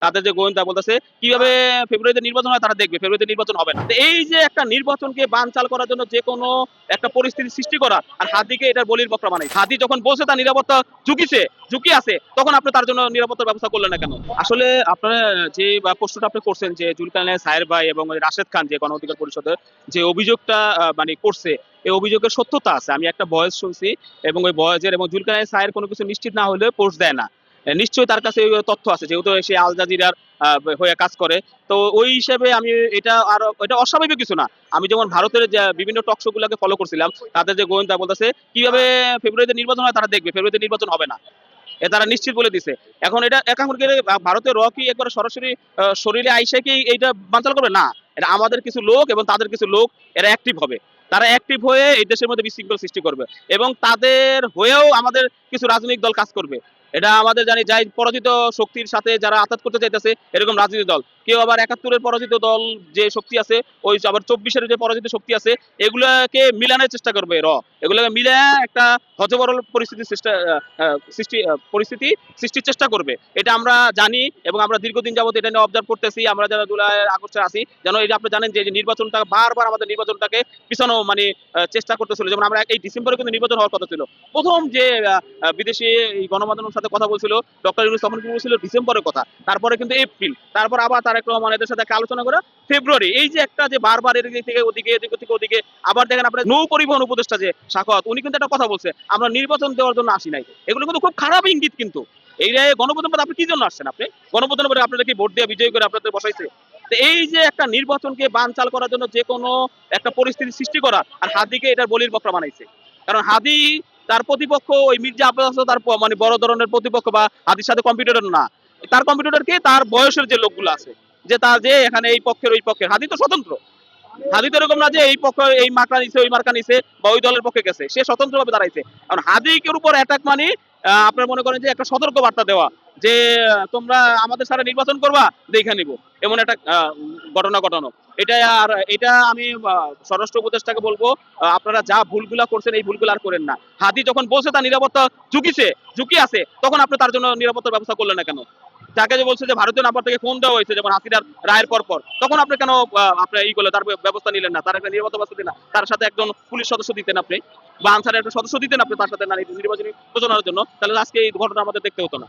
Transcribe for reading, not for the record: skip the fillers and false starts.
তাদের যে গোয়েন্দা বলতেছে কিভাবে ফেব্রুয়ারিতে নির্বাচন হয় তারা দেখবে, ফেব্রুয়ারিতে নির্বাচন হবে না। তো এই যে একটা নির্বাচনকে বানচাল করার জন্য যে কোনো একটা পরিস্থিতি সৃষ্টি করা, আর হাদিকে এটার বলির বকরা বানাই। হাদি যখন বলছে তার নিরাপত্তা ঝুঁকি আছে, তখন আপনি তার জন্য নিরাপত্তার ব্যবস্থা করলেন না কেন? আসলে আপনারা যে প্রশ্নটা আপনি করছেন যে জুলকারনাইন সাহের ভাই এবং ওই রাশেদ খান যে গণ অধিকার পরিষদের যে অভিযোগটা মানে করছে, এই অভিযোগের সত্যতা আছে। আমি একটা ভয়েস শুনছি এবং ওই ভয়েসের এবং জুলকারনাইন সাহের কোনো কিছু নিশ্চিত না হলে পোস্ট দেয় না। নিশ্চয়ই তার কাছে ওই তথ্য আছে, যেহেতু সে আল জাজিরার হয়ে কাজ করে। তো ওই হিসেবে আমি এটা আর এটা অস্বাভাবিক কিছু না। আমি যেমন ভারতের যে বিভিন্ন টক শো গুলাকে ফলো করছিলাম, তাদের যে গোয়েন্দা বলতেছে কিভাবে ফেব্রুয়ারিতে নির্বাচন হয় তারা দেখবে, ফেব্রুয়ারিতে নির্বাচন হবে না। তারা নিশ্চিত বলে দিছে। এখন এটা এখন গেলে ভারতের র কি একবার সরাসরি শরীরে আইসা কি এইটা বানচাল করবে না। এটা আমাদের কিছু লোক এবং তাদের কিছু লোক এরা অ্যাক্টিভ হবে। তারা অ্যাক্টিভ হয়ে এই দেশের মধ্যে বিশৃঙ্খল সৃষ্টি করবে এবং তাদের হয়েও আমাদের কিছু রাজনৈতিক দল কাজ করবে। এটা আমাদের জানি যাই পরাজিত শক্তির সাথে যারা আঘাত করতে চাইতেছে এরকম রাজনৈতিক দল, কেউ আবার ৭১-এর পরাজিত দল যে শক্তি আছে, ওই আবার ২৪-এর যে পরাজিত শক্তি আছে, এগুলাকে মিলানোর চেষ্টা করবে এগুলোকে মিলে একটা হযবরল পরিস্থিতি সৃষ্টির চেষ্টা করবে। এটা আমরা জানি এবং আমরা দীর্ঘদিন যাবত এটা নিয়ে অবজার্ভ করতেছি। আমরা যারা জুলাই আগস্টে আছি, যেন এই যে আপনি জানেন যে নির্বাচনটা বারবার আমাদের নির্বাচনটাকে পিছানো মানে চেষ্টা করতেছিল। যেমন আমরা এই ডিসেম্বরে কিন্তু নির্বাচন হওয়ার কথা ছিল। প্রথম যে বিদেশি এই গণমাধ্যমের সাথে কথা বলছিল ডক্টর ইউনূস, তখন কিন্তু বলছিল ডিসেম্বরের কথা, তারপরে কিন্তু এপ্রিল, তারপর আবার তারেক রহমান এদের সাথে একটা আলোচনা করে ফেব্রুয়ারি। এই যে একটা যে বারবার এদিক থেকে ওদিকে এদিক থেকে ওদিকে, আবার দেখেন আপনার নৌ পরিবহন উপদেষ্টা যে সাখাওয়াত, উনি কিন্তু একটা কথা বলছে আমরা নির্বাচন দেওয়ার জন্য আসি নাই। এগুলো কিন্তু খুব খারাপ ইঙ্গিত। কিন্তু এই গণপ্রজাতন্ত্র পদে আপনি কি জন্য আসছেন? আপনি গণপ্রজাতন্ত্র পদে আপনারা কি ভোট দিয়ে বিজয়ী করে আপনাদের বসাইছে? তো এই যে একটা নির্বাচনকে বানচাল করার জন্য যে কোনো একটা পরিস্থিতি সৃষ্টি করা, আর হাদিকে এটার বলির বকরা বানাইছে। কারণ হাদি তার প্রতিপক্ষ ওই মির্জা আব্বাস, তার মানে বড় ধরনের প্রতিপক্ষ বা হাদির সাথে কম্পিটিটর না। তার কম্পিটিটর কে? তার বয়সের যে লোকগুলো আছে, যে তার যে এখানে এই পক্ষের ওই পক্ষের। হাদি তো স্বতন্ত্র। হাদি তো এরকম না যে এই পক্ষ এই মার্কা নিছে ওই মার্কা নিছে বা ওই দলের পক্ষে গেছে, সে স্বতন্ত্র ভাবে দাঁড়াইছে। কারণ হাদিকের উপর অ্যাটাক মানে আপনার মনে করেন যে একটা সতর্ক বার্তা দেওয়া যে তোমরা আমাদের সারা নির্বাচন করবা, দেখে নিব, এমন একটা ঘটনা ঘটানো। এটা আর এটা আমি স্বরাষ্ট্র উপদেষ্টাকে বলবো, আপনারা যা ভুলগুলা করছেন এই ভুলগুলো আর করেন না। হাদি যখন বলছে তার নিরাপত্তা ঝুঁকি আছে, তখন আপনি তার জন্য নিরাপত্তার ব্যবস্থা করলেন না কেন? যাকে যে বলছে যে ভারতীয় নাম্বার থেকে ফোন দেওয়া হয়েছে যেমন হাসিনার রায়ের পর তখন আপনি কেন আপনার এই করলে তার ব্যবস্থা নিলেন না? তার একটা নিরাপত্তা ব্যবস্থা দিলেন না? তার সাথে একজন পুলিশ সদস্য দিতেন আপনি, বা আনসারের একটা সদস্য দিতেন আপনি তার সাথে নির্বাচনী প্রচারণার জন্য, তাহলে আজকে এই ঘটনা আমাদের দেখতে হতো না।